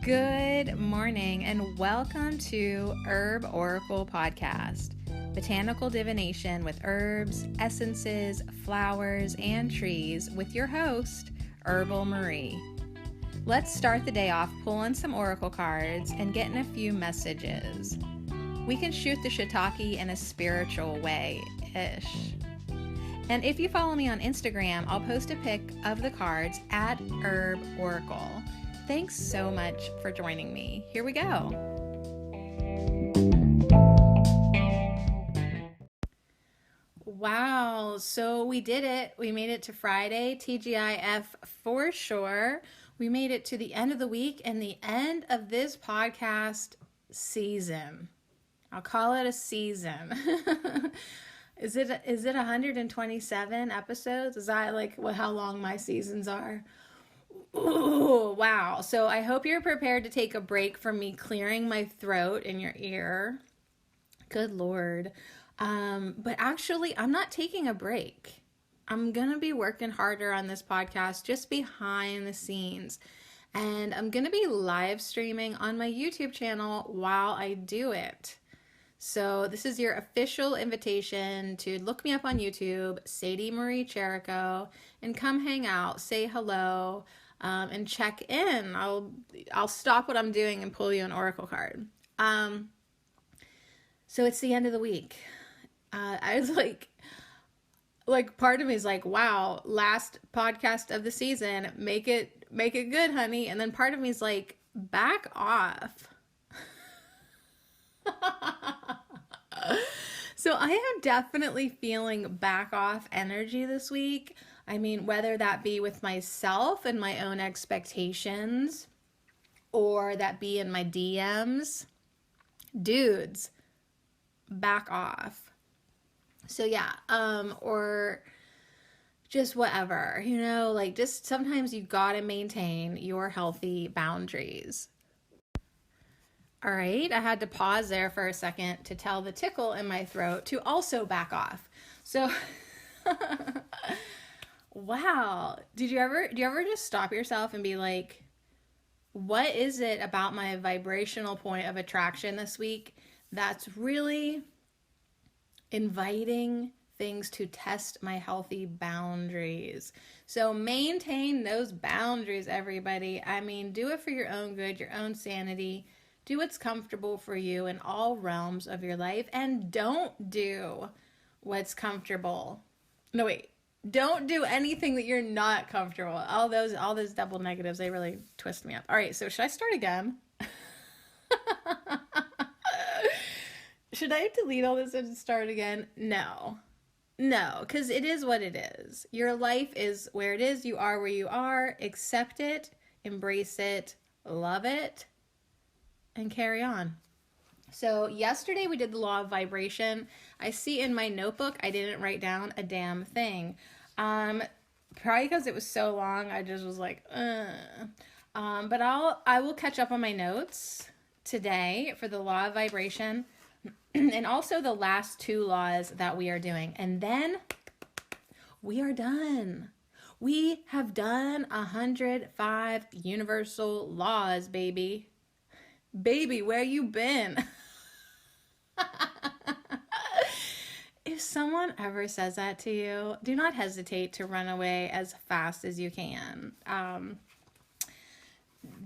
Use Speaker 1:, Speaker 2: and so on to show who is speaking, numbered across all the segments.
Speaker 1: Good morning and welcome to Herb Oracle Podcast, botanical divination with herbs, essences, flowers, and trees with your host, Herbal Marie. Let's start the day off pulling some oracle cards and getting a few messages. We can shoot the shiitake in a spiritual way-ish. And if you follow me on Instagram, I'll post a pic of the cards at Herb Oracle. Thanks so much for joining me. Here we go. Wow, so we did it. We made it to Friday, TGIF for sure. We made it to the end of the week and the end of this podcast season. I'll call it a season. Is it 127 episodes? Is that like how long my seasons are? Ooh, wow. So I hope you're prepared to take a break from me clearing my throat in your ear. Good Lord. But actually, I'm not taking a break. I'm going to be working harder on this podcast just behind the scenes. And I'm going to be live streaming on my YouTube channel while I do it. So this is your official invitation to look me up on YouTube, Sadie Marie Cherico, and come hang out, say hello, and check in. I'll stop what I'm doing and pull you an oracle card. So it's the end of the week. I was like part of me is like, wow, last podcast of the season, make it good, honey. And then part of me is like, back off. So I am definitely feeling back off energy this week. I mean, whether that be with myself and my own expectations, or that be in my DMs, dudes, back off. So yeah, or just whatever, like just sometimes you gotta maintain your healthy boundaries. All right, I had to pause there for a second to tell the tickle in my throat to also back off. So, wow. Do you ever just stop yourself and be like, what is it about my vibrational point of attraction this week that's really inviting things to test my healthy boundaries? So maintain those boundaries, everybody. I mean, do it for your own good, your own sanity. Do what's comfortable for you in all realms of your life, and don't do what's comfortable. No, wait. Don't do anything that you're not comfortable. All those double negatives, they really twist me up. All right, so should I start again? Should I delete all this and start again? No, because it is what it is. Your life is where it is. You are where you are. Accept it, embrace it, love it, and carry on. So yesterday we did the law of vibration. I see in my notebook I didn't write down a damn thing. Probably because it was so long, I just was like, but I will catch up on my notes today for the law of vibration and also the last two laws that we are doing. And then we are done. We have done 105 universal laws, baby. Baby, where you been? If someone ever says that to you, do not hesitate to run away as fast as you can.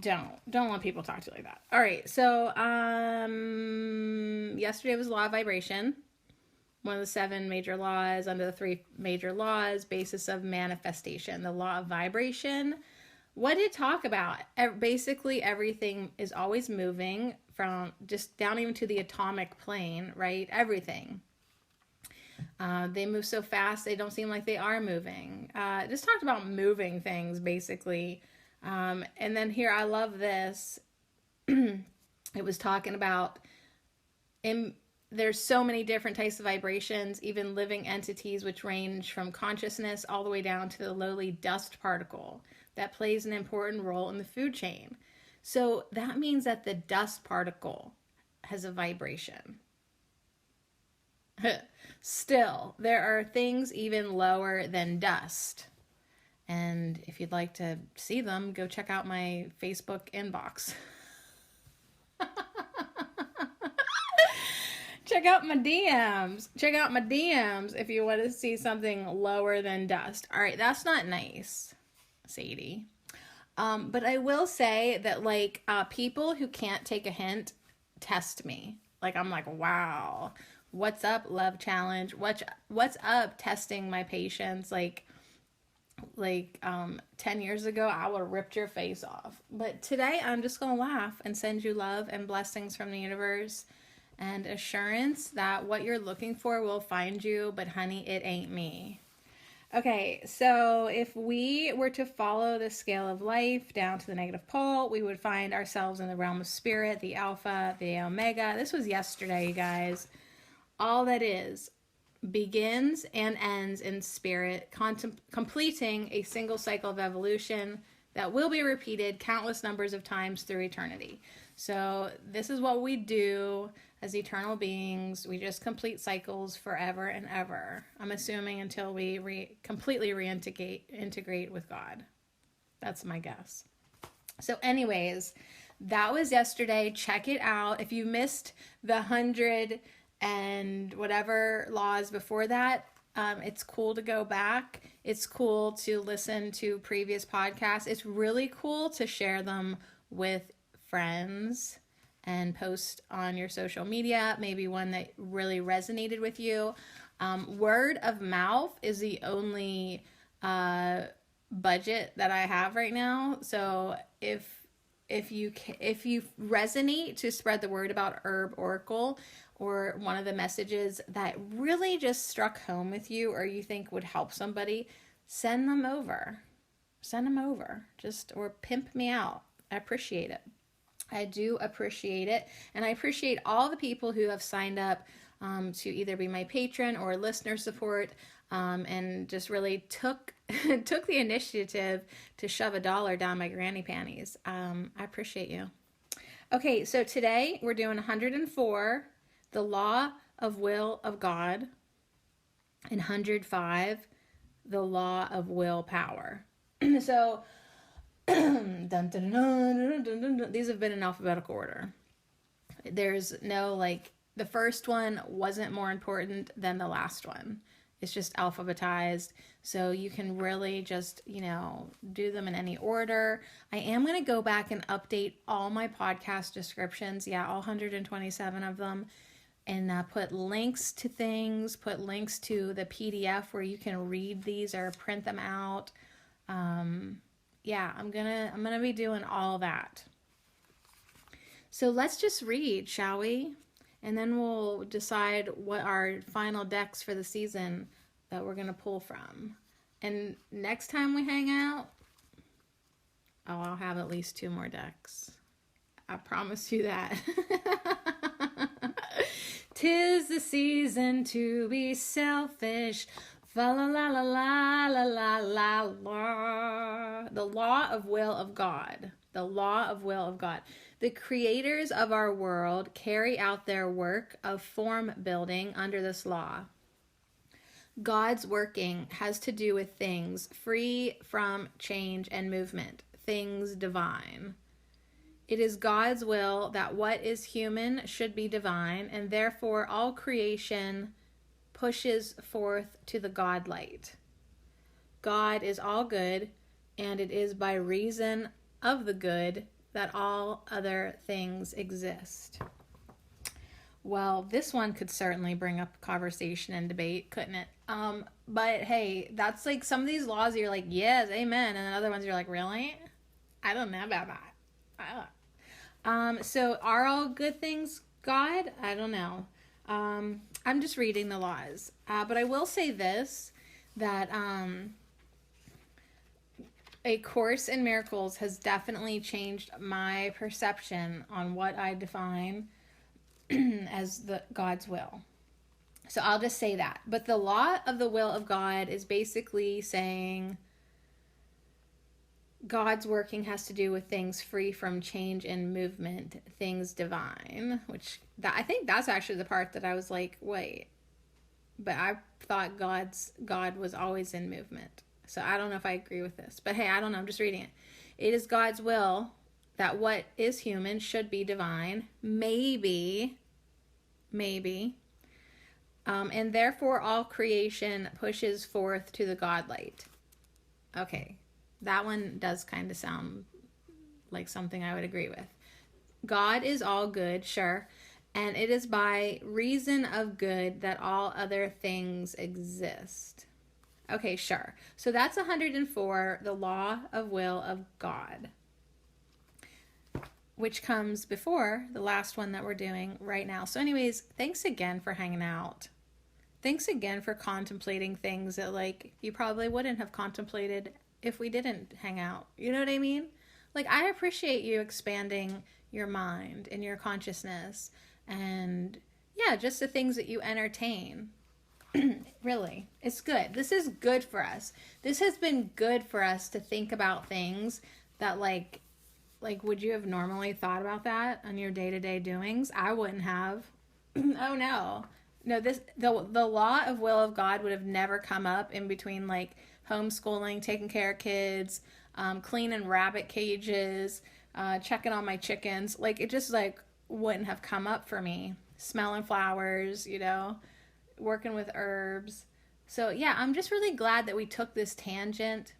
Speaker 1: Don't let people talk to you like that. All right, so yesterday was law of vibration, one of the 7 major laws under the 3 major laws, basis of manifestation. The law of vibration. What did it talk about? Basically, everything is always moving from just down even to the atomic plane, right? Everything. They move so fast, they don't seem like they are moving. Just talked about moving things, basically. And then here, I love this. It was talking about, there's so many different types of vibrations, even living entities, which range from consciousness all the way down to the lowly dust particle that plays an important role in the food chain. So that means that the dust particle has a vibration. Still, there are things even lower than dust. And if you'd like to see them, go check out my Facebook inbox. Check out my DMs. Check out my DMs if you want to see something lower than dust. All right, that's not nice, Sadie. But I will say that, like, people who can't take a hint test me. Like, I'm like, wow, what's up, love challenge? What's up, testing my patience? Like 10 years ago, I would have ripped your face off. But today, I'm just gonna laugh and send you love and blessings from the universe and assurance that what you're looking for will find you. But honey, it ain't me. Okay, so if we were to follow the scale of life down to the negative pole, we would find ourselves in the realm of spirit, the alpha, the omega. This was yesterday, you guys. All that is begins and ends in spirit, completing a single cycle of evolution that will be repeated countless numbers of times through eternity. So this is what we do as eternal beings. We just complete cycles forever and ever. I'm assuming until we completely reintegrate with God. That's my guess. So anyways, that was yesterday. Check it out. If you missed the 100 and whatever laws before that, it's cool to go back. It's cool to listen to previous podcasts. It's really cool to share them with friends and post on your social media, maybe one that really resonated with you. Word of mouth is the only budget that I have right now. So if you resonate to spread the word about Herb Oracle, or one of the messages that really just struck home with you or you think would help somebody, send them over. Or pimp me out. I appreciate it. I do appreciate it. And I appreciate all the people who have signed up to either be my patron or listener support, and just really took the initiative to shove $1 down my granny panties. I appreciate you. Okay, so today we're doing 104, the law of will of God, and 105, the law of willpower. So dun, dun, dun, dun, dun, dun, dun. These have been in alphabetical order. There's no, like, the first one wasn't more important than the last one. It's just alphabetized. So you can really just, do them in any order. I am going to go back and update all my podcast descriptions. Yeah, all 127 of them. And put links to things, put links to the PDF where you can read these or print them out. Yeah, I'm gonna be doing all that. So let's just read, shall we? And then we'll decide what our final decks for the season that we're gonna pull from. And next time we hang out, I'll have at least 2 more decks. I promise you that. 'Tis the season to be selfish. Fa la la la la la la la. The law of will of God. The law of will of God. The creators of our world carry out their work of form building under this law. God's working has to do with things free from change and movement, things divine. It is God's will that what is human should be divine, and therefore all creation pushes forth to the God light. God is all good, and it is by reason of the good that all other things exist. Well, this one could certainly bring up conversation and debate, couldn't it? But hey, that's like some of these laws you're like, yes, amen. And then other ones you're like, really? I don't know about that. So are all good things God? I don't know. I'm just reading the laws. But I will say this, that A Course in Miracles has definitely changed my perception on what I define as the God's will. So I'll just say that. But the law of the will of God is basically saying God's working has to do with things free from change and movement, things divine, I think that's actually the part that I was like, wait, but I thought God was always in movement. So I don't know if I agree with this, but hey, I don't know. I'm just reading it. It is God's will that what is human should be divine. Maybe. And therefore all creation pushes forth to the God light. Okay, that one does kind of sound like something I would agree with. God is all good, sure, and it is by reason of good that all other things exist. Okay, sure. So that's 104, the law of will of God, which comes before the last one that we're doing right now. So anyways, thanks again for hanging out. Thanks again for contemplating things that like you probably wouldn't have contemplated if we didn't hang out. You know what I mean? Like, I appreciate you expanding your mind and your consciousness and yeah, just the things that you entertain. Really, it's good. This is good for us. This has been good for us to think about things that like would you have normally thought about that on your day-to-day doings? I wouldn't have. Oh no. No, the law of will of God would have never come up in between like homeschooling, taking care of kids, cleaning rabbit cages, checking on my chickens. Like, it just like wouldn't have come up for me. Smelling flowers, you know, working with herbs. So yeah, I'm just really glad that we took this tangent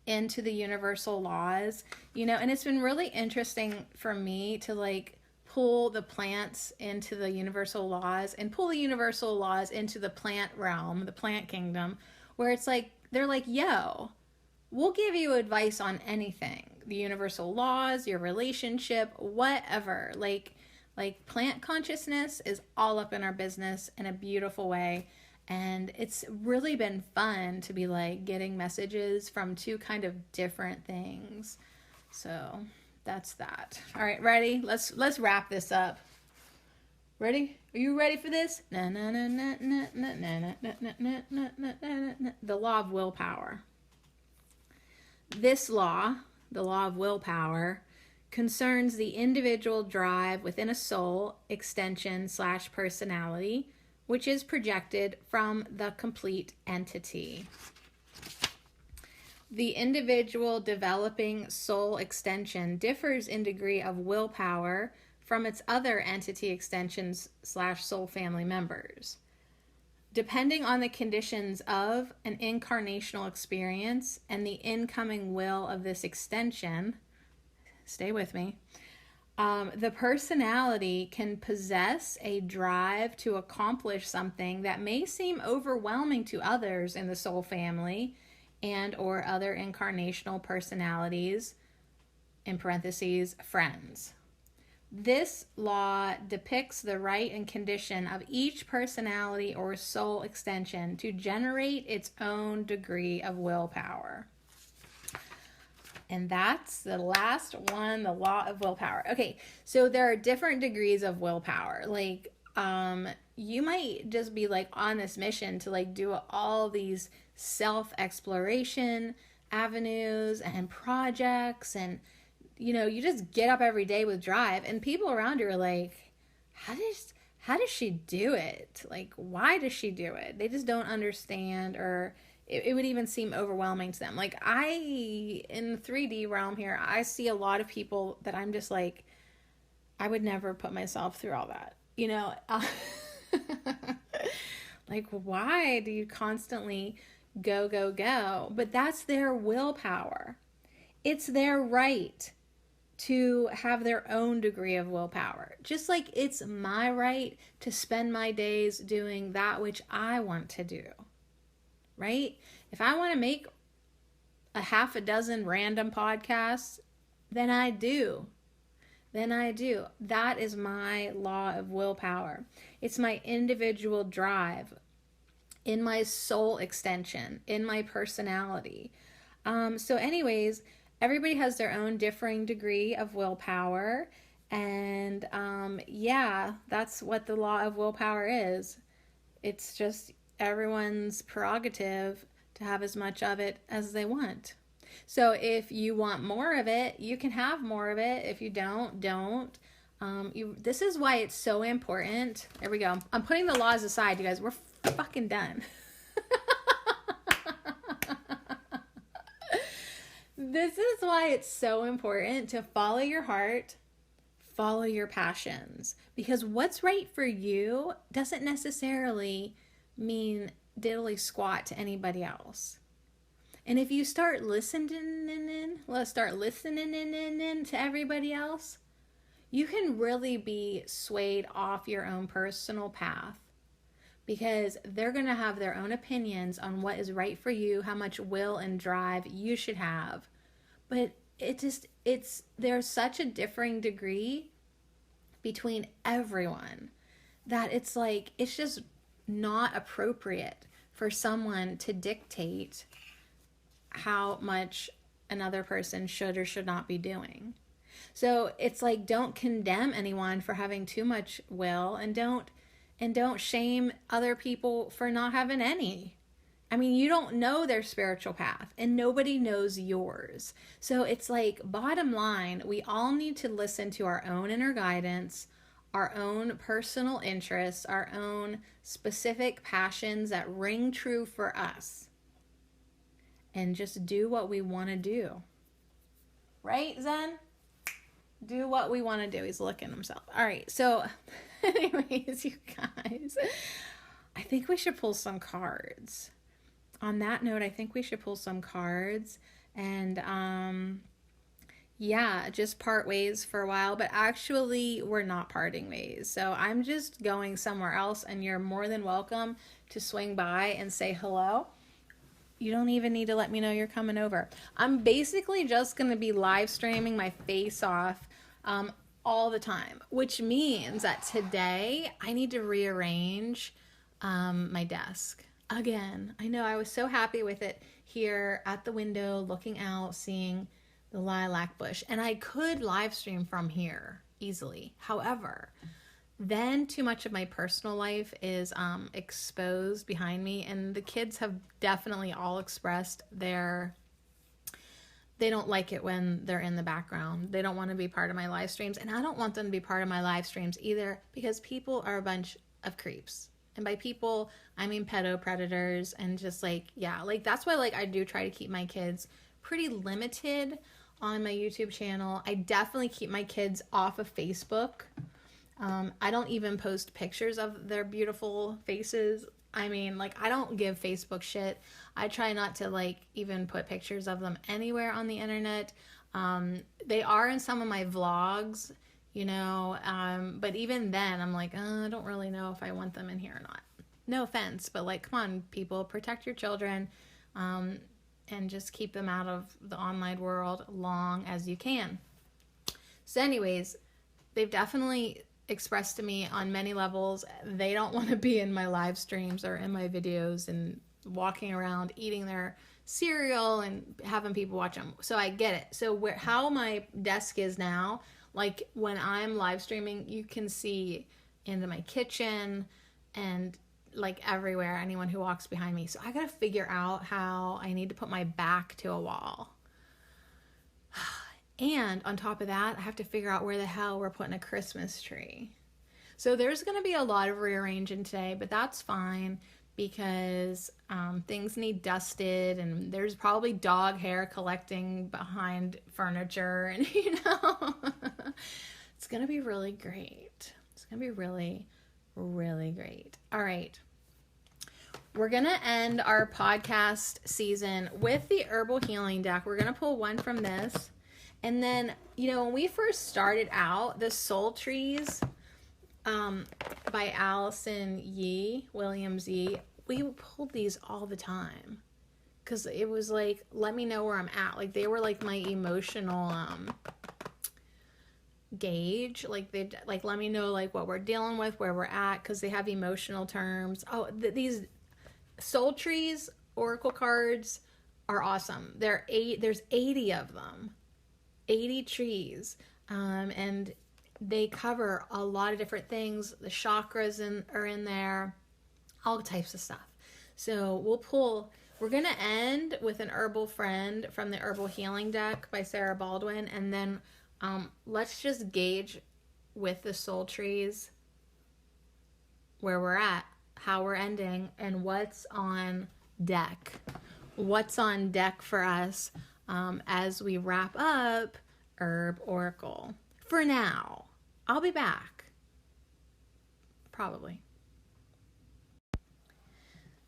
Speaker 1: into the universal laws, you know, and it's been really interesting for me to like pull the plants into the universal laws and pull the universal laws into the plant realm, the plant kingdom, where it's like, they're like, yo, we'll give you advice on anything. The universal laws, your relationship, whatever. Like plant consciousness is all up in our business in a beautiful way. And it's really been fun to be like getting messages from two kind of different things. So that's that. All right, ready? Let's wrap this up. Ready? Are you ready for this? The law of willpower. This law, the law of willpower, concerns the individual drive within a soul extension / personality, which is projected from the complete entity. The individual developing soul extension differs in degree of willpower from its other entity extensions / soul family members. Depending on the conditions of an incarnational experience and the incoming will of this extension, stay with me, the personality can possess a drive to accomplish something that may seem overwhelming to others in the soul family and or other incarnational personalities, in parentheses, friends. This law depicts the right and condition of each personality or soul extension to generate its own degree of willpower. And that's the last one, the law of willpower. Okay, so there are different degrees of willpower. Like, you might just be like on this mission to like do all these self-exploration avenues and projects, and you know, you just get up every day with drive, and people around you are like, how does she do it? Like, why does she do it? They just don't understand, or it would even seem overwhelming to them. Like, in the 3D realm here, I see a lot of people that I'm just like, I would never put myself through all that, you know? Like, why do you constantly go? But that's their willpower. It's their right to have their own degree of willpower. Just like it's my right to spend my days doing that which I want to do. Right? If I want to make a half a dozen random podcasts, then I do. That is my law of willpower. It's my individual drive in my soul extension, in my personality. So anyways, everybody has their own differing degree of willpower. And yeah, that's what the law of willpower is. It's just everyone's prerogative to have as much of it as they want. So if you want more of it, you can have more of it. If you don't. This is why it's so important. There we go. I'm putting the laws aside, you guys. We're fucking done. This is why it's so important to follow your heart, follow your passions, because what's right for you doesn't necessarily mean diddly squat to anybody else. And if you start listening to everybody else, you can really be swayed off your own personal path, because they're going to have their own opinions on what is right for you, how much will and drive you should have. But there's such a differing degree between everyone that it's like, it's just not appropriate for someone to dictate how much another person should or should not be doing. So it's like, don't condemn anyone for having too much will, and don't shame other people for not having any. I mean, you don't know their spiritual path, and nobody knows yours. So it's like, bottom line, we all need to listen to our own inner guidance, our own personal interests, our own specific passions that ring true for us, and just do what we want to do. Right, Zen? Do what we want to do. He's looking himself. All right, so anyways, you guys, I think we should pull some cards. On that note, I think we should pull some cards and just part ways for a while, but actually we're not parting ways. So I'm just going somewhere else, and you're more than welcome to swing by and say hello. You don't even need to let me know you're coming over. I'm basically just going to be live streaming my face off all the time, which means that today I need to rearrange my desk again. I know, I was so happy with it here at the window, looking out, seeing the lilac bush, and I could live stream from here easily. However, then too much of my personal life is exposed behind me, and the kids have definitely all expressed they don't like it when they're in the background. They don't want to be part of my live streams, and I don't want them to be part of my live streams either, because people are a bunch of creeps. And by people, I mean pedo predators, and just that's why I do try to keep my kids pretty limited on my YouTube channel. I definitely keep my kids off of Facebook. I don't even post pictures of their beautiful faces. I mean, I don't give Facebook shit. I try not to even put pictures of them anywhere on the internet. They are in some of my vlogs, but even then I'm like, I don't really know if I want them in here or not. No offense, but come on, people, protect your children, and just keep them out of the online world long as you can. So anyways, they've definitely expressed to me on many levels they don't want to be in my live streams or in my videos and walking around eating their cereal and having people watch them. So I get it. So how my desk is now, when I'm live streaming, you can see into my kitchen and everywhere, anyone who walks behind me. So I gotta figure out how I need to put my back to a wall. And on top of that, I have to figure out where the hell we're putting a Christmas tree. So there's going to be a lot of rearranging today, but that's fine, because things need dusted, and there's probably dog hair collecting behind furniture, and it's going to be really great. It's going to be really, really great. All right. We're going to end our podcast season with the Herbal Healing deck. We're going to pull one from this. And then, when we first started out, the Soul Trees by Allison Williams Yee, we pulled these all the time. Because it was let me know where I'm at. They were my emotional gauge. They let me know what we're dealing with, where we're at, because they have emotional terms. Oh, these Soul Trees Oracle cards are awesome. There's 80 of them. 80 trees, and they cover a lot of different things. The chakras are in there, all types of stuff. So we're going to end with an herbal friend from the Herbal Healing deck by Sarah Baldwin, and then let's just gauge with the soul trees where we're at, how we're ending, and what's on deck. What's on deck for us as we wrap up Herb Oracle. For now, I'll be back. Probably.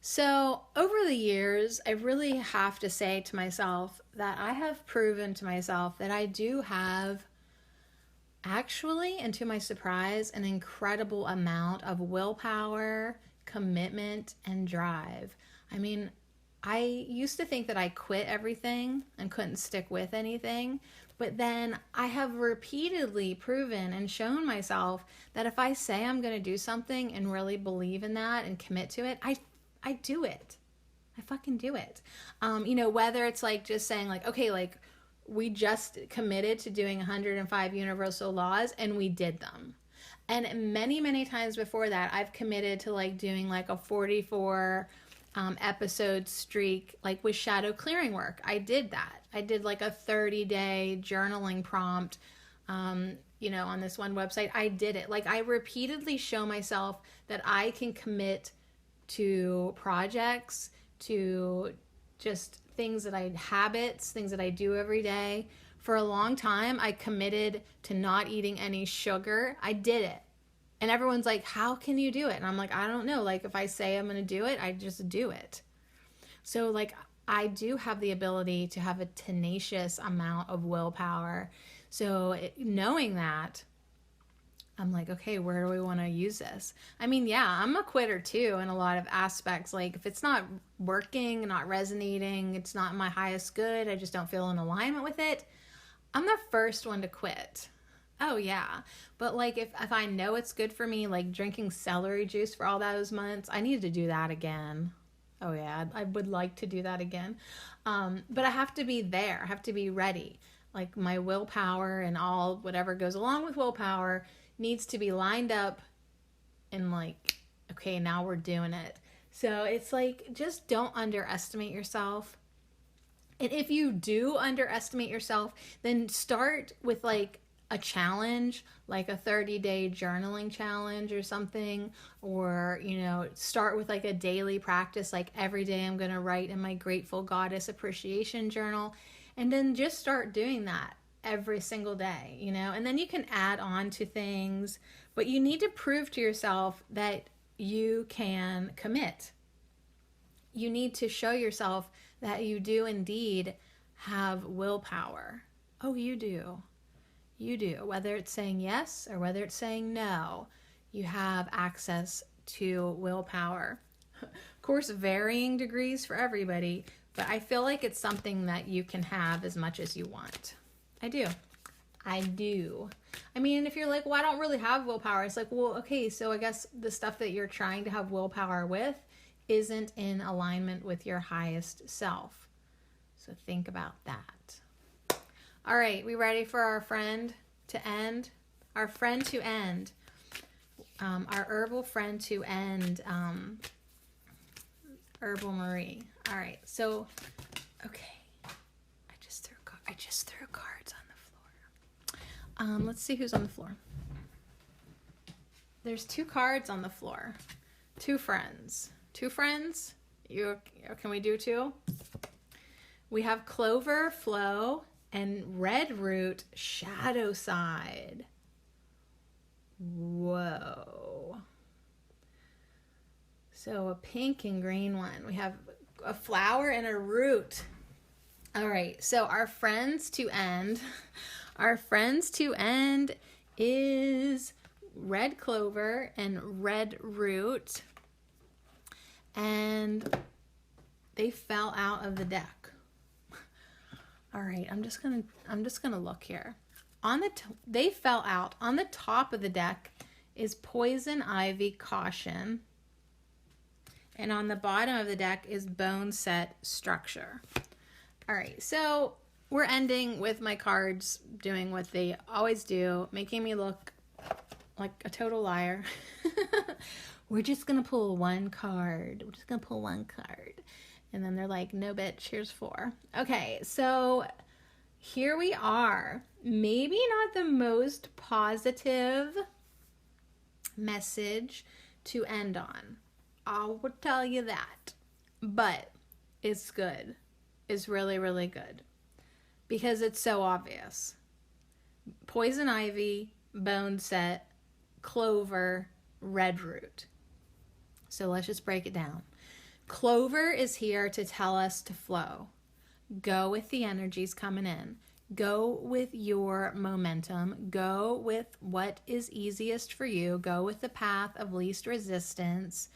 Speaker 1: So over the years, I really have to say to myself that I have proven to myself that I do have, actually, and to my surprise, an incredible amount of willpower, commitment, and drive. I mean, I used to think that I quit everything and couldn't stick with anything, but then I have repeatedly proven and shown myself that if I say I'm going to do something and really believe in that and commit to it, I do it. I fucking do it. Whether it's like just saying like, okay, like we just committed to doing 105 universal laws and we did them. And many, many times before that, I've committed to like doing like a 44 episode streak, like with shadow clearing work. I did that. I did like a 30-day journaling prompt, on this one website. I did it. Like I repeatedly show myself that I can commit to projects, to just things habits, things that I do every day. For a long time, I committed to not eating any sugar. I did it. And everyone's like, how can you do it? And I'm like, I don't know. Like if I say I'm going to do it, I just do it. So like I do have the ability to have a tenacious amount of willpower. So knowing that, I'm like, okay, where do we want to use this? I mean, yeah, I'm a quitter too in a lot of aspects. Like if it's not working, not resonating, it's not my highest good, I just don't feel in alignment with it, I'm the first one to quit. Oh yeah. But like if I know it's good for me, like drinking celery juice for all those months, I need to do that again. Oh yeah, I would like to do that again. But I have to be there. I have to be ready. Like my willpower and all whatever goes along with willpower needs to be lined up and like, okay, now we're doing it. So it's like, just don't underestimate yourself. And if you do underestimate yourself, then start with like a challenge, like a 30-day journaling challenge or something, or, start with like a daily practice. Like every day I'm going to write in my Grateful Goddess Appreciation Journal, and then just start doing that every single day, and then you can add on to things, but you need to prove to yourself that you can commit. You need to show yourself that you do indeed have willpower. Oh, you do. You do. Whether it's saying yes or whether it's saying no, you have access to willpower. Of course, varying degrees for everybody, but I feel like it's something that you can have as much as you want. I do. I mean, if you're like, well, I don't really have willpower. It's like, well, okay, so I guess the stuff that you're trying to have willpower with isn't in alignment with your highest self. So think about that. All right, we ready for our friend to end? Our friend to end. Our herbal friend to end. Herbal Marie. All right, so, okay. I just threw cards on the floor. Let's see who's on the floor. There's 2 cards on the floor. 2 friends. 2 friends? Can we do 2? We have Clover Flow and Red Root Shadow Side. Whoa. So a pink and green one. We have a flower and a root. All right, so our friends to end is Red Clover and Red Root, and they fell out of the deck. All right, I'm just gonna look here. They fell out. On the top of the deck is Poison Ivy Caution, and on the bottom of the deck is Bone Set Structure. All right, so we're ending with my cards doing what they always do, making me look like a total liar. We're just going to pull one card. And then they're like, no bitch, here's 4. Okay, so here we are. Maybe not the most positive message to end on. I will tell you that. But it's good. Is really, really good. because it's so obvious. Poison ivy, bone set, clover, red root. So let's just break it down. Clover is here to tell us to flow. Go with the energies coming in. Go with your momentum. Go with what is easiest for you. Go with the path of least resistance.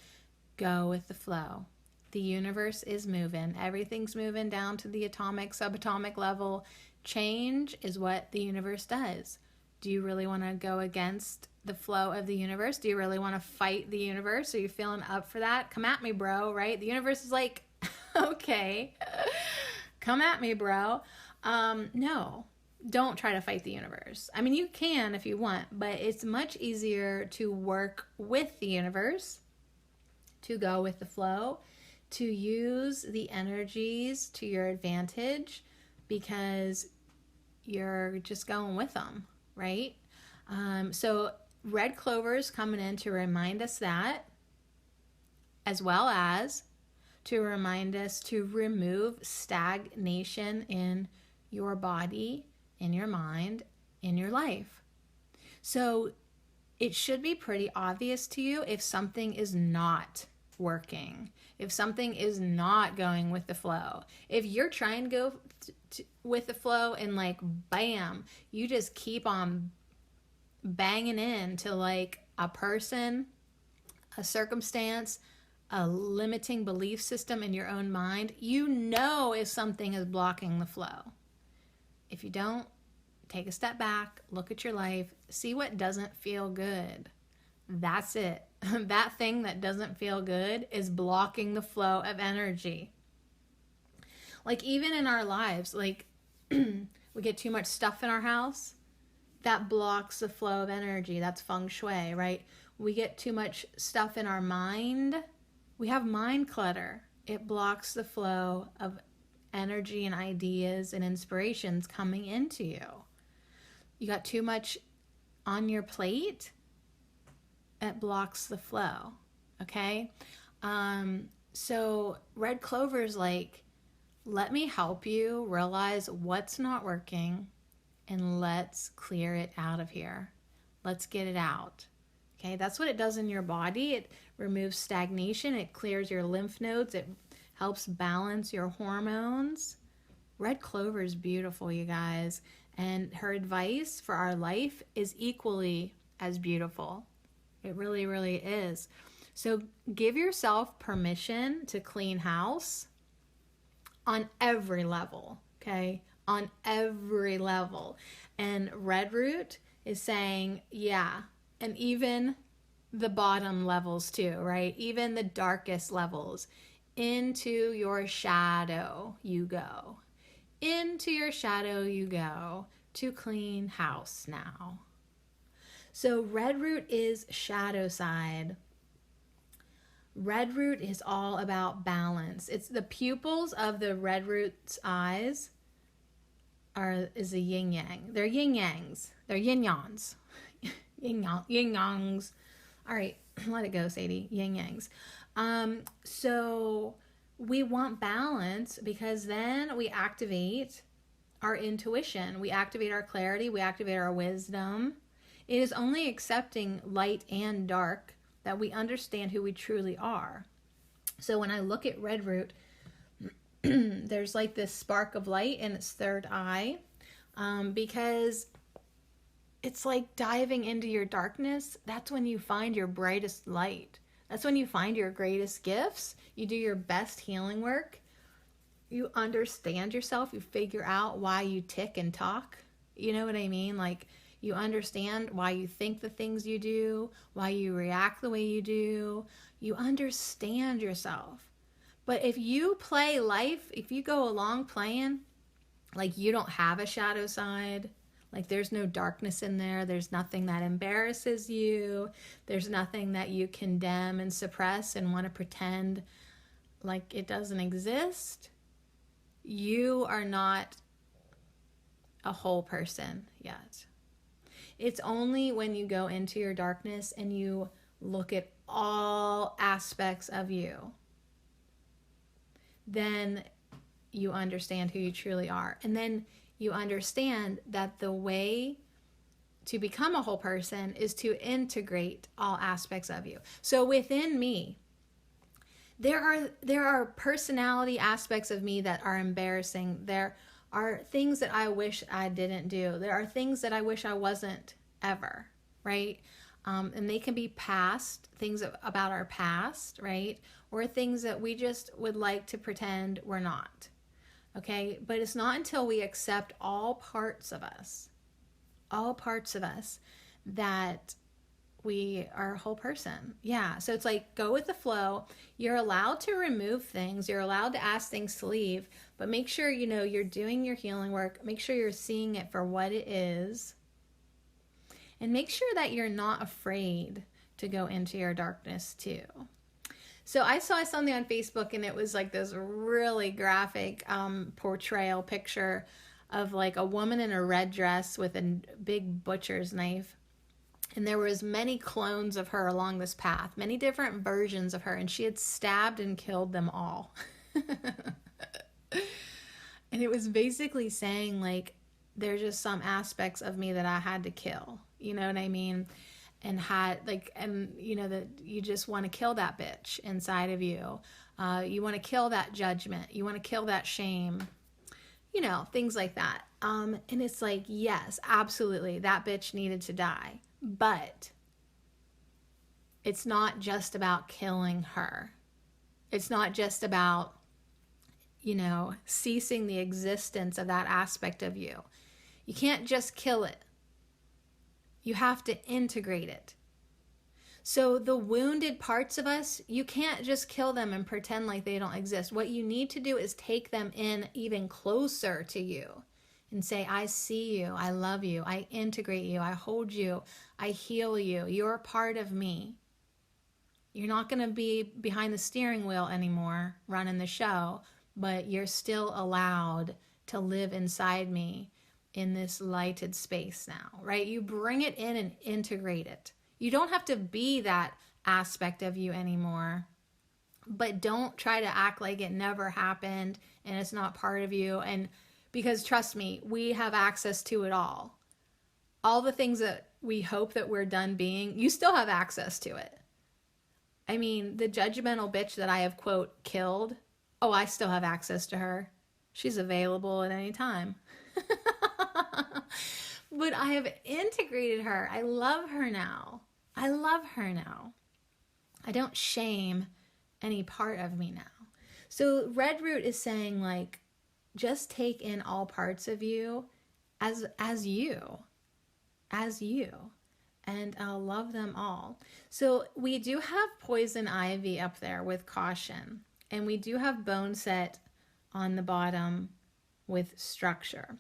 Speaker 1: Go with the flow. The universe is moving. Everything's moving down to the atomic, subatomic level. Change is what the universe does. Do you really want to go against the flow of the universe? Do you really want to fight the universe? Are you feeling up for that? Come at me, bro, right? The universe is like, okay, come at me, bro. No, don't try to fight the universe. I mean, you can if you want, but it's much easier to work with the universe, to go with the flow, to use the energies to your advantage because you're just going with them, right? So red clover is coming in to remind us that, as well as to remind us to remove stagnation in your body, in your mind, in your life. So it should be pretty obvious to you if something is not working, if something is not going with the flow. If you're trying to go with the flow and like, bam, you just keep on banging into like a person, a circumstance, a limiting belief system in your own mind, you know if something is blocking the flow. If you don't, take a step back, look at your life, see what doesn't feel good. That's it. That thing that doesn't feel good is blocking the flow of energy. Like even in our lives, like we get too much stuff in our house, that blocks the flow of energy. That's feng shui, right? We get too much stuff in our mind. We have mind clutter. It blocks the flow of energy and ideas and inspirations coming into you. You got too much on your plate, it blocks the flow, okay? So red clover is like, let me help you realize what's not working and let's clear it out of here. Let's get it out. Okay, that's what it does in your body. It removes stagnation. It clears your lymph nodes. It helps balance your hormones. Red clover is beautiful, you guys. And her advice for our life is equally as beautiful. It really, really is. So give yourself permission to clean house on every level, okay? On every level. And red root is saying, yeah, and even the bottom levels too, right? Even the darkest levels. Into your shadow you go. Into your shadow you go to clean house now. So red root is shadow side. Red root is all about balance. It's the pupils of the red root's eyes is a yin yang. They're yin yangs. They're yin yangs. Yin yangs. All right, let it go, Sadie. Yin yangs. So we want balance because then we activate our intuition. We activate our clarity. We activate our wisdom. It is only accepting light and dark that we understand who we truly are. So when I look at red root, there's like this spark of light in its third eye, because it's like diving into your darkness. That's when you find your brightest light. That's when you find your greatest gifts. You do your best healing work. You understand yourself. You figure out why you tick and talk. You know what I mean? Like, you understand why you think the things you do, why you react the way you do. You understand yourself. But if you play life, if you go along playing like you don't have a shadow side, like there's no darkness in there, there's nothing that embarrasses you, there's nothing that you condemn and suppress and want to pretend like it doesn't exist, you are not a whole person yet. It's only when you go into your darkness and you look at all aspects of you, then you understand who you truly are. And then you understand that the way to become a whole person is to integrate all aspects of you. So within me, there are personality aspects of me that are embarrassing. There are things that I wish I didn't do. There are things that I wish I wasn't ever, right? And they can be past, things about our past, right? Or things that we just would like to pretend we're not, okay? But it's not until we accept all parts of us, that we are a whole person. Yeah. So it's like, go with the flow. You're allowed to remove things. You're allowed to ask things to leave, but make sure, you're doing your healing work. Make sure you're seeing it for what it is. And make sure that you're not afraid to go into your darkness too. So I saw something on Facebook, and it was like this really graphic portrayal picture of like a woman in a red dress with a big butcher's knife. And there was many clones of her along this path, many different versions of her, and she had stabbed and killed them all. And it was basically saying, like, there's just some aspects of me that I had to kill. You know what I mean? And that you just want to kill that bitch inside of you. You want to kill that judgment. You want to kill that shame. Things like that. And it's like, yes, absolutely, that bitch needed to die. But it's not just about killing her. It's not just about, ceasing the existence of that aspect of you. You can't just kill it. You have to integrate it. So the wounded parts of us, you can't just kill them and pretend like they don't exist. What you need to do is take them in even closer to you and say, I see you, I love you, I integrate you, I hold you, I heal you, you're part of me. You're not going to be behind the steering wheel anymore running the show, but you're still allowed to live inside me in this lighted space now, right? You bring it in and integrate it. You don't have to be that aspect of you anymore, but don't try to act like it never happened and it's not part of you. And because trust me, we have access to it all. All the things that we hope that we're done being, you still have access to it. I mean, the judgmental bitch that I have, quote, killed, I still have access to her. She's available at any time. But I have integrated her. I love her now. I don't shame any part of me now. So Red Root is saying, like, just take in all parts of you as you, and I'll love them all. So we do have poison ivy up there with caution, and we do have bone set on the bottom with structure.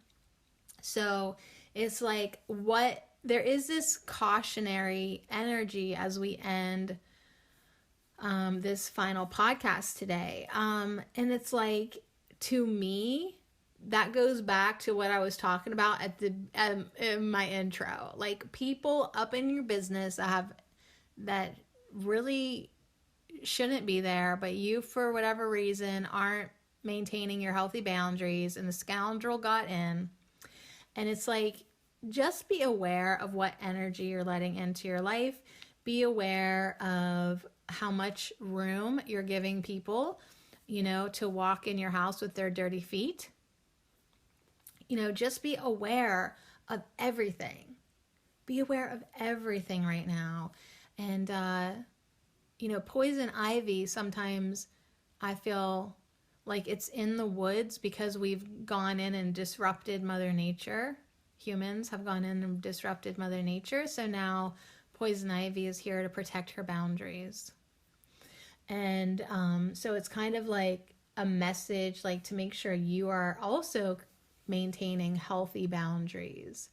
Speaker 1: So it's like there is this cautionary energy as we end this final podcast today. And it's like, to me, that goes back to what I was talking about in my intro. Like, people up in your business that really shouldn't be there, but you, for whatever reason, aren't maintaining your healthy boundaries, and the scoundrel got in. And it's like, just be aware of what energy you're letting into your life. Be aware of how much room you're giving people, to walk in your house with their dirty feet. Just be aware of everything. Be aware of everything right now. And, poison ivy, sometimes I feel like it's in the woods because we've gone in and disrupted Mother Nature. Humans have gone in and disrupted Mother Nature. So now poison ivy is here to protect her boundaries. And so it's kind of like a message, like, to make sure you are also maintaining healthy boundaries.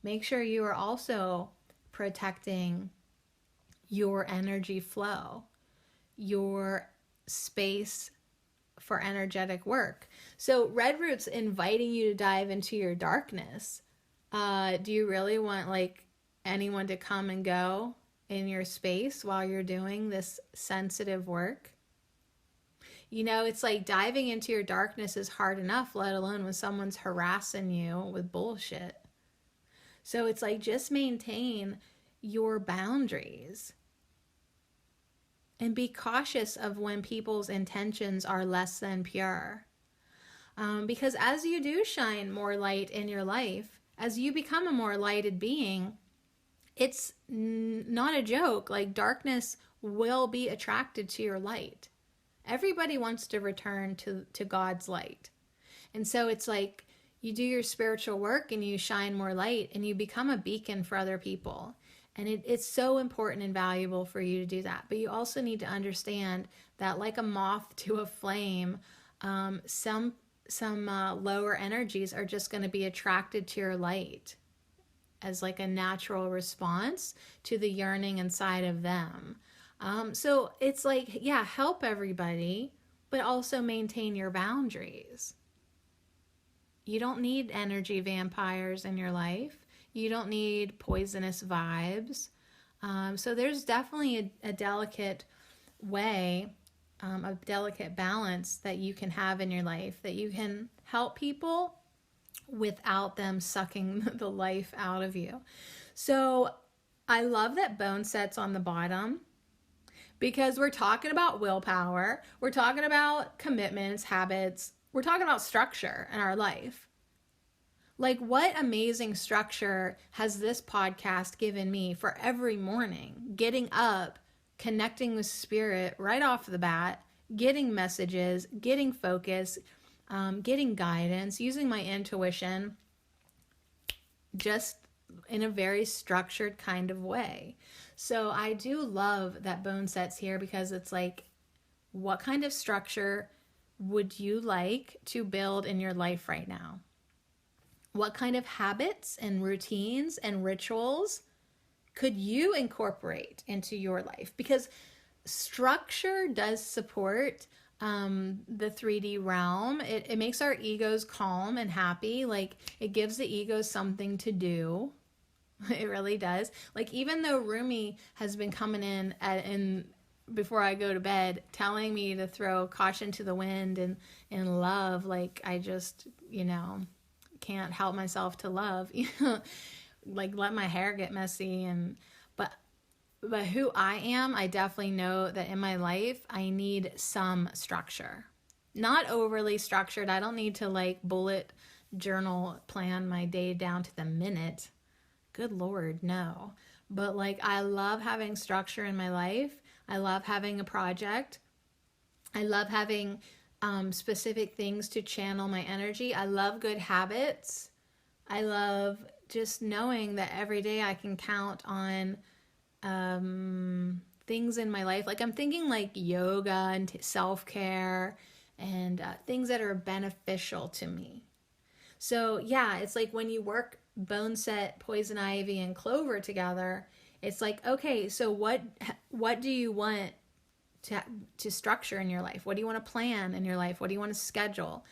Speaker 1: Make sure you are also protecting your energy flow, your space for energetic work. So Red Root's inviting you to dive into your darkness. Do you really want, like, anyone to come and go in your space while you're doing this sensitive work? You know, it's like diving into your darkness is hard enough, let alone when someone's harassing you with bullshit. So it's like, just maintain your boundaries and be cautious of when people's intentions are less than pure. Because as you do shine more light in your life, as you become a more lighted being, it's not a joke. Like, darkness will be attracted to your light. Everybody wants to return to God's light. And so it's like, you do your spiritual work and you shine more light and you become a beacon for other people. And it's so important and valuable for you to do that. But you also need to understand that, like a moth to a flame, some lower energies are just going to be attracted to your light as like a natural response to the yearning inside of them. So it's like, yeah, help everybody, but also maintain your boundaries. You don't need energy vampires in your life. You don't need poisonous vibes. So there's definitely a delicate way, a delicate balance that you can have in your life, that you can help people without them sucking the life out of you. So I love that bone set's on the bottom, because we're talking about willpower, we're talking about commitments, habits, we're talking about structure in our life. Like, what amazing structure has this podcast given me for every morning? Getting up, connecting with spirit right off the bat, getting messages, getting focus, getting guidance, using my intuition, just in a very structured kind of way. So I do love that bone set's here, because it's like, what kind of structure would you like to build in your life right now? What kind of habits and routines and rituals could you incorporate into your life? Because structure does support the 3D realm. It makes our egos calm and happy. Like, it gives the ego something to do. It really does. Like, even though Rumi has been coming in before I go to bed, telling me to throw caution to the wind and love, like, I just, can't help myself to love. Like, let my hair get messy, but who I am, I definitely know that in my life I need some structure. Not overly structured. I don't need to like bullet journal plan my day down to the minute. Good Lord, no. But like, I love having structure in my life. I love having a project. I love having specific things to channel my energy. I love good habits. I love just knowing that every day I can count on things in my life. Like, I'm thinking like yoga and self-care and things that are beneficial to me. So yeah, it's like when you work bone set, poison ivy, and clover together, it's like, okay, so what do you want to structure in your life? What do you want to plan in your life? What do you want to schedule?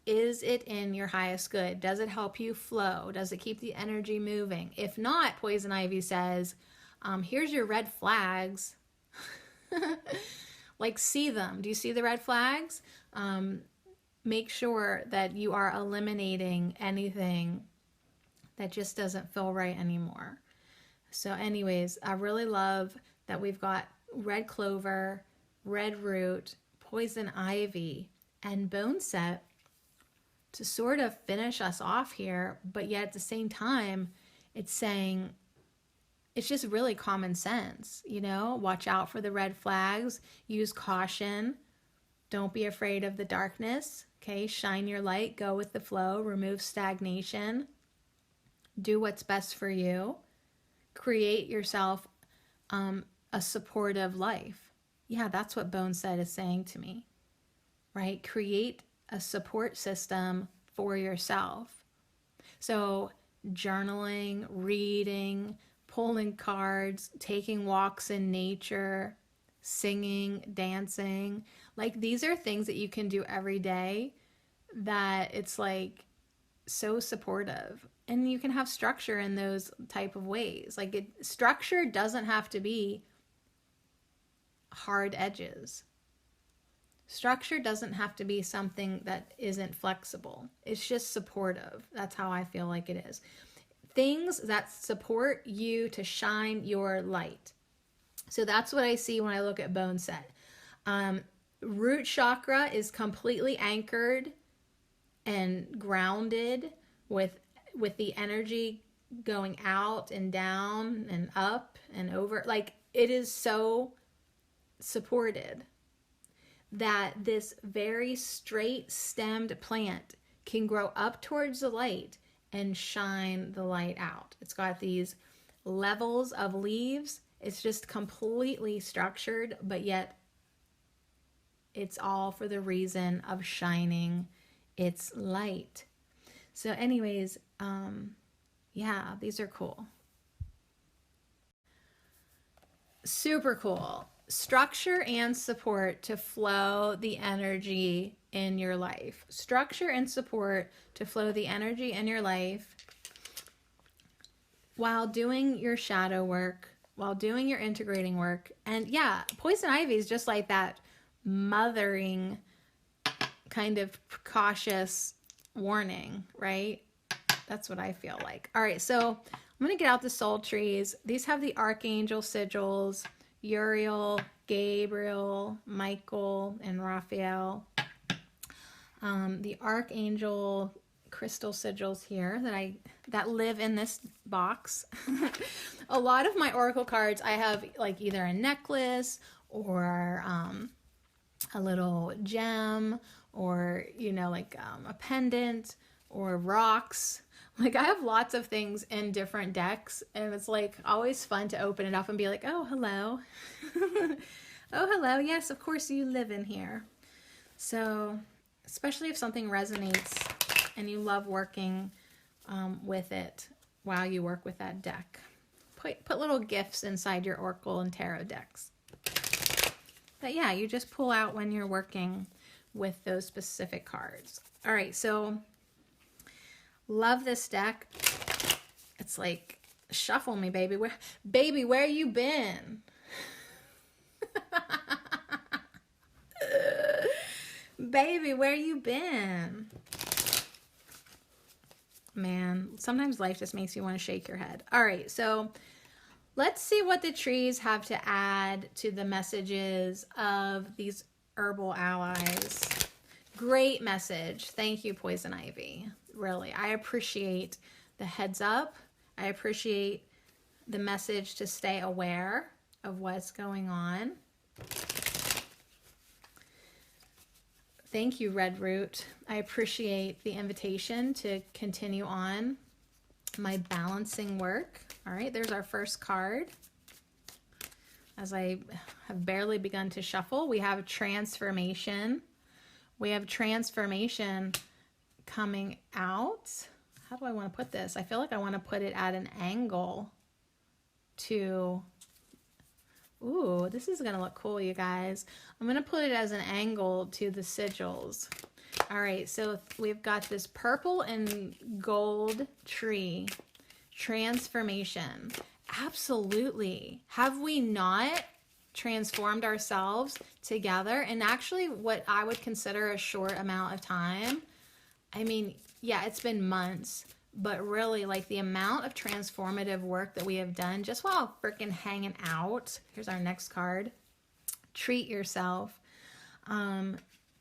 Speaker 1: Is it in your highest good? Does it help you flow? Does it keep the energy moving? If not, poison ivy says, here's your red flags. Like, see them. Do you see the red flags? Make sure that you are eliminating anything that just doesn't feel right anymore. So anyways, I really love that we've got red clover, red root, poison ivy, and bone set to sort of finish us off here. But yet at the same time, it's saying, it's just really common sense, watch out for the red flags, use caution, don't be afraid of the darkness, okay? Shine your light, go with the flow, remove stagnation, do what's best for you, create yourself a supportive life. Yeah, that's what Bone Set is saying to me, right? Create a support system for yourself. So journaling, reading, pulling cards, taking walks in nature, singing, dancing, like, these are things that you can do every day that it's like so supportive. And you can have structure in those type of ways. Like, structure doesn't have to be hard edges. Structure doesn't have to be something that isn't flexible. It's just supportive. That's how I feel like it is. Things that support you to shine your light. So that's what I see when I look at bone set. Root chakra is completely anchored and grounded with the energy going out and down and up and over. Like, it is so supported that this very straight stemmed plant can grow up towards the light and shine the light out. It's got these levels of leaves. It's just completely structured, but yet it's all for the reason of shining its light. So anyways, yeah, these are cool. Super cool. Structure and support to flow the energy in your life. Structure and support to flow the energy in your life while doing your shadow work, while doing your integrating work. And yeah, poison ivy is just like that mothering kind of cautious warning, right? That's what I feel like. All right, so I'm going to get out the soul trees. These have the archangel sigils, Uriel, Gabriel, Michael, and Raphael. The archangel crystal sigils here that live in this box. A lot of my oracle cards, I have like either a necklace or a little gem, or like a pendant or rocks. Like, I have lots of things in different decks, and it's like always fun to open it up and be like, oh, hello. Oh, hello. Yes, of course you live in here. So, especially if something resonates and you love working with it while you work with that deck. Put little gifts inside your oracle and tarot decks. But yeah, you just pull out when you're working with those specific cards. All right, so love this deck. It's like, shuffle me, baby. Where you been? Baby, where you been? Man, sometimes life just makes you want to shake your head. All right, so let's see what the trees have to add to the messages of these herbal allies. Great message. Thank you, Poison Ivy. Really, I appreciate the heads up. I appreciate the message to stay aware of what's going on. Thank you, Red Root. I appreciate the invitation to continue on my balancing work. All right, there's our first card. As I have barely begun to shuffle, we have transformation. We have transformation coming out. How do I want to put this? I feel like I want to put it at an angle to... Ooh, this is going to look cool, you guys. I'm going to put it as an angle to the sigils. All right, so we've got this purple and gold tree. Transformation. Absolutely. Have we not transformed ourselves together in actually what I would consider a short amount of time? I mean, yeah, it's been months, but really, like, the amount of transformative work that we have done just while freaking hanging out. Here's our next card. Treat yourself.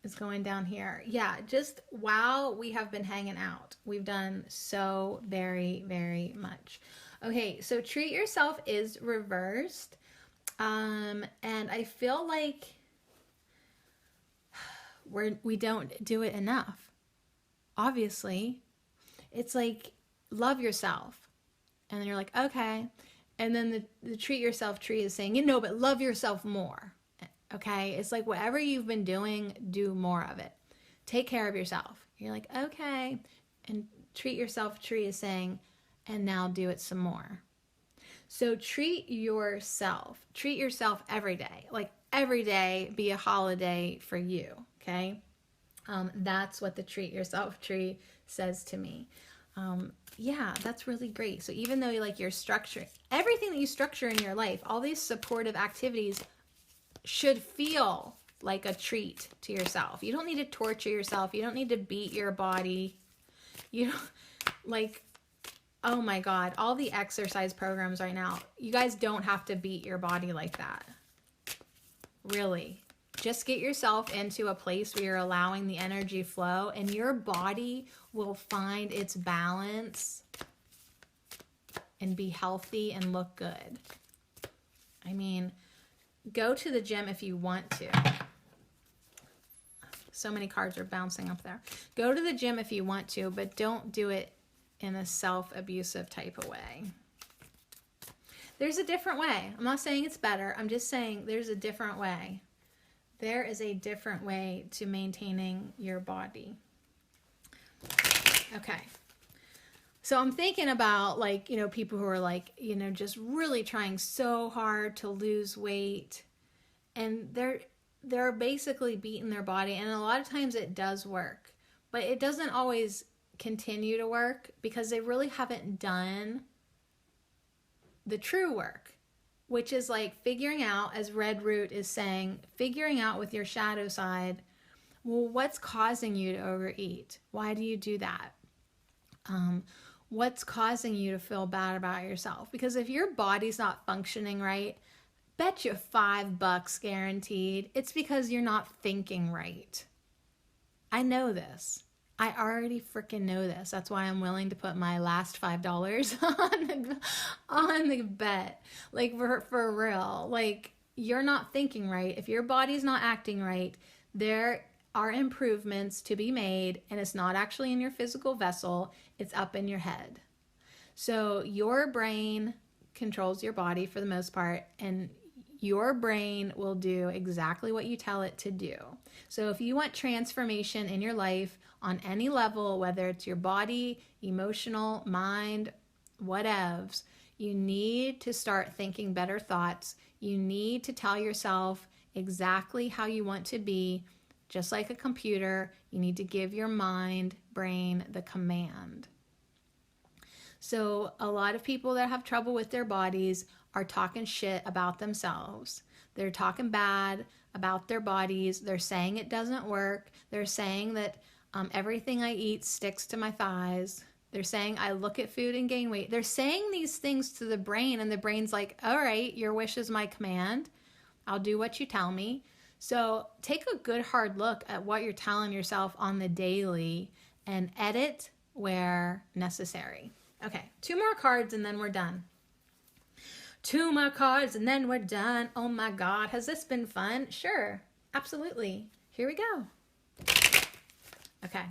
Speaker 1: Is going down here. Yeah, just while we have been hanging out, we've done so very, very much. Okay, so treat yourself is reversed. And I feel like we don't do it enough. Obviously, it's like, love yourself. And then you're like, okay. And then the treat yourself tree is saying, but love yourself more. Okay. It's like, whatever you've been doing, do more of it. Take care of yourself. You're like, okay. And treat yourself tree is saying, and now do it some more. So treat yourself every day. Like, every day be a holiday for you. Okay. That's what the treat yourself tree says to me. Yeah, that's really great. So even though you're structuring everything that you structure in your life, all these supportive activities should feel like a treat to yourself. You don't need to torture yourself. You don't need to beat your body. You don't, like, oh my God, all the exercise programs right now, you guys don't have to beat your body like that. Really. Just get yourself into a place where you're allowing the energy flow, and your body will find its balance and be healthy and look good. I mean, go to the gym if you want to. So many cards are bouncing up there. Go to the gym if you want to, but don't do it in a self-abusive type of way. There's a different way. I'm not saying it's better. I'm just saying there's a different way. There is a different way to maintaining your body. Okay. So I'm thinking about, like, you know, people who are like, you know, just really trying so hard to lose weight, and they're basically beating their body. And a lot of times it does work, but it doesn't always continue to work because they really haven't done the true work, which is like figuring out, as Red Root is saying, figuring out with your shadow side, well, what's causing you to overeat? Why do you do that? What's causing you to feel bad about yourself? Because if your body's not functioning right, bet you $5 guaranteed, it's because you're not thinking right. I know this. I already freaking know this. That's why I'm willing to put my last $5 on the bet. Like, for real. Like, you're not thinking right. If your body's not acting right, there are improvements to be made, and it's not actually in your physical vessel. It's up in your head. So your brain controls your body for the most part, and your brain will do exactly what you tell it to do. So if you want transformation in your life on any level, whether it's your body, emotional, mind, whatevs, you need to start thinking better thoughts. You need to tell yourself exactly how you want to be. Just like a computer, you need to give your mind, brain, the command. So a lot of people that have trouble with their bodies are talking shit about themselves. They're talking bad about their bodies. They're saying it doesn't work. They're saying that everything I eat sticks to my thighs. They're saying I look at food and gain weight. They're saying these things to the brain, and the brain's like, all right, your wish is my command. I'll do what you tell me. So take a good hard look at what you're telling yourself on the daily and edit where necessary. Okay, 2 more cards and then we're done. 2 more cards and then we're done. Oh my God, has this been fun? Sure, absolutely. Here we go. Okay.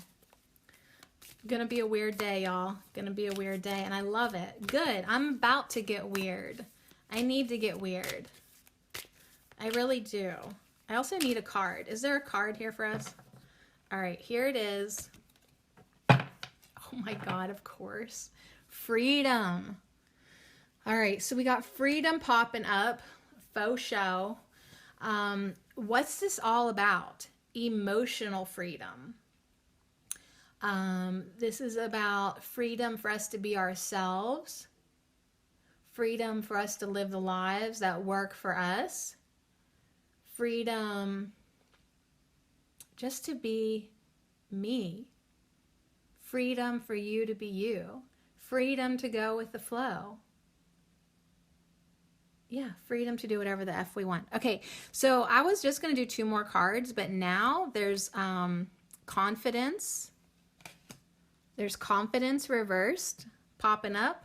Speaker 1: Gonna be a weird day, y'all. Gonna be a weird day, and I love it. Good, I'm about to get weird. I need to get weird. I really do. I also need a card. Is there a card here for us? All right, here it is. Oh my God, of course. Freedom. All right, so we got freedom popping up. Faux show. What's this all about? Emotional freedom. This is about freedom for us to be ourselves. Freedom for us to live the lives that work for us. Freedom just to be me. Freedom for you to be you. Freedom to go with the flow. Yeah, freedom to do whatever the F we want. Okay, so I was just going to do 2 more cards, but now there's confidence. There's confidence reversed popping up.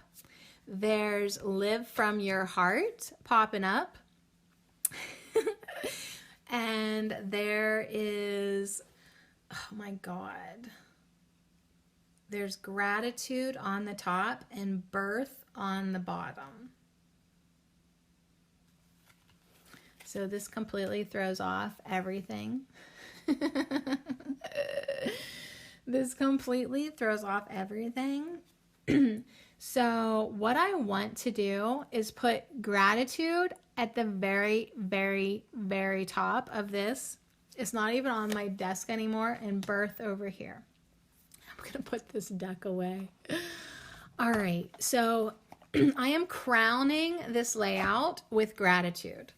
Speaker 1: There's live from your heart popping up. And there is, oh my God, there's gratitude on the top and birth on the bottom. So this completely throws off everything. This completely throws off everything. So what I want to do is put gratitude at the very, very, very top of this. It's not even on my desk anymore, and birth over here. I'm going to put this deck away. All right, so I am crowning this layout with gratitude,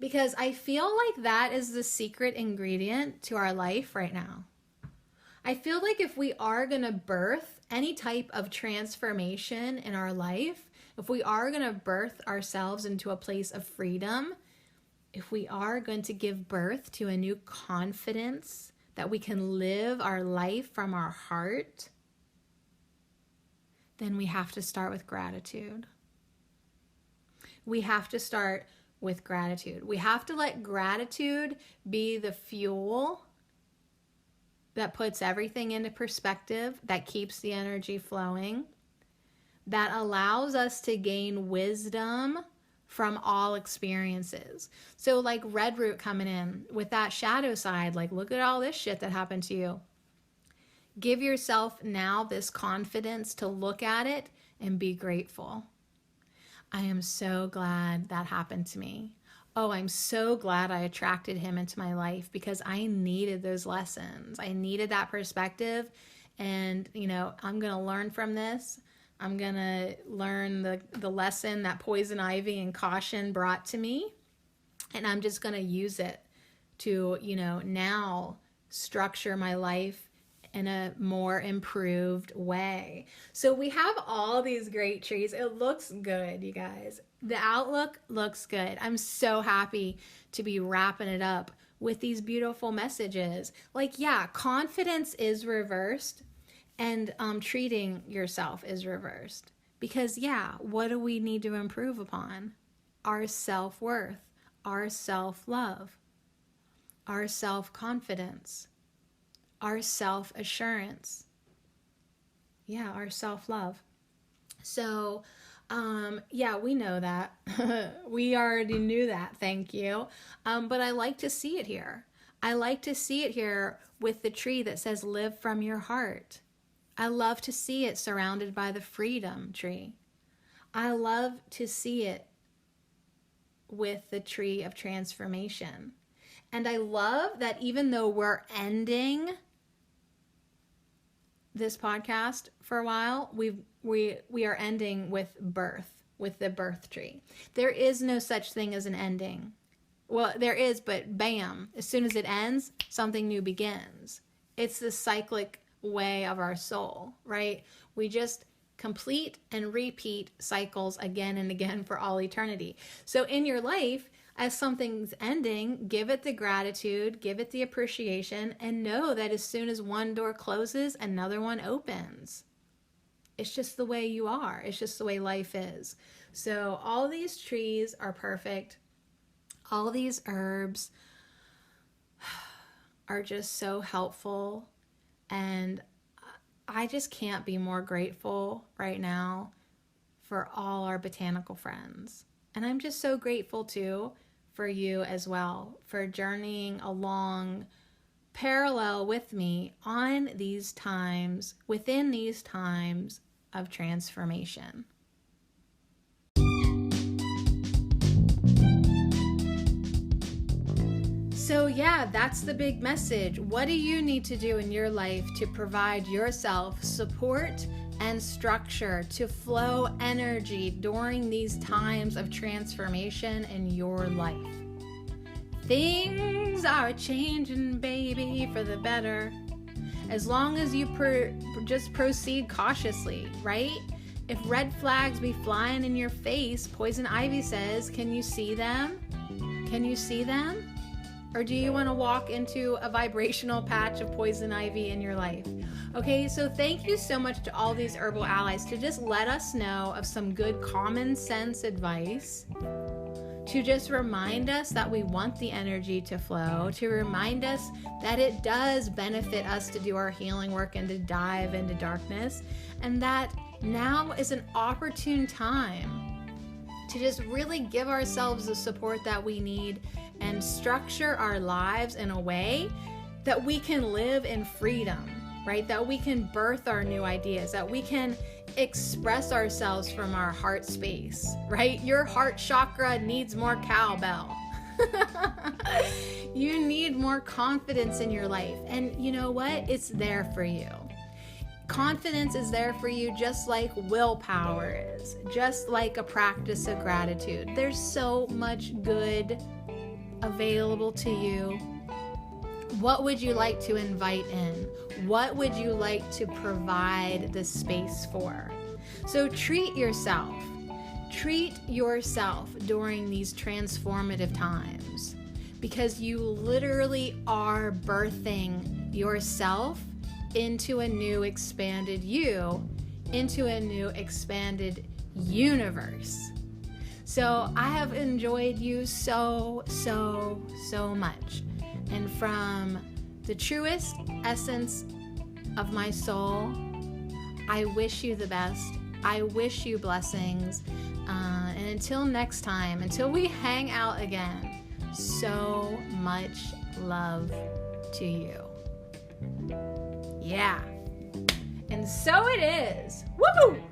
Speaker 1: Because I feel like that is the secret ingredient to our life right now. I feel like if we are going to birth any type of transformation in our life, if we are going to birth ourselves into a place of freedom, if we are going to give birth to a new confidence that we can live our life from our heart, then we have to start with gratitude. We have to start with gratitude. We have to let gratitude be the fuel that puts everything into perspective, that keeps the energy flowing, that allows us to gain wisdom from all experiences. So like Red Root coming in with that shadow side, like look at all this shit that happened to you. Give yourself now this confidence to look at it and be grateful. I am so glad that happened to me. Oh, I'm so glad I attracted him into my life because I needed those lessons. I needed that perspective. And, I'm going to learn from this. I'm going to learn the lesson that poison ivy and caution brought to me. And I'm just going to use it to, now structure my life in a more improved way. So we have all these great trees. It looks good, you guys. The outlook looks good. I'm so happy to be wrapping it up with these beautiful messages. Like, yeah, confidence is reversed and treating yourself is reversed. Because, yeah, what do we need to improve upon? Our self-worth, our self-love, our self-confidence, our self-assurance. Yeah, our self-love. So, we know that. We already knew that, thank you. But I like to see it here. I like to see it here with the tree that says, live from your heart. I love to see it surrounded by the freedom tree. I love to see it with the tree of transformation. And I love that even though we're ending this podcast for a while, we are ending with birth, with the birth tree. There is no such thing as an ending. Well, there is, but bam, as soon as it ends, something new begins. It's the cyclic way of our soul, right? We just complete and repeat cycles again and again for all eternity. So in your life, as something's ending, give it the gratitude, give it the appreciation, and know that as soon as one door closes, another one opens. It's just the way you are. It's just the way life is. So all these trees are perfect. All these herbs are just so helpful. And I just can't be more grateful right now for all our botanical friends. And I'm just so grateful too for you as well, for journeying along parallel with me on these times, within these times of transformation. So yeah, that's the big message. What do you need to do in your life to provide yourself support and structure to flow energy during these times of transformation in your life? Things are changing, baby, for the better. As long as you just proceed cautiously, right? If red flags be flying in your face, poison ivy says, can you see them? Can you see them? Or do you want to walk into a vibrational patch of poison ivy in your life? Okay, so thank you so much to all these herbal allies to just let us know of some good common sense advice, to just remind us that we want the energy to flow, to remind us that it does benefit us to do our healing work and to dive into darkness, and that now is an opportune time to just really give ourselves the support that we need and structure our lives in a way that we can live in freedom, right? That we can birth our new ideas, that we can express ourselves from our heart space, right? Your heart chakra needs more cowbell. You need more confidence in your life. And you know what? It's there for you. Confidence is there for you just like willpower is, just like a practice of gratitude. There's so much good available to you? What would you like to invite in? What would you like to provide the space for? So treat yourself. Treat yourself during these transformative times, because you literally are birthing yourself into a new expanded you, into a new expanded universe. So I have enjoyed you so much. And from the truest essence of my soul, I wish you the best. I wish you blessings. And until next time, until we hang out again, so much love to you. Yeah. And so it is. Woo!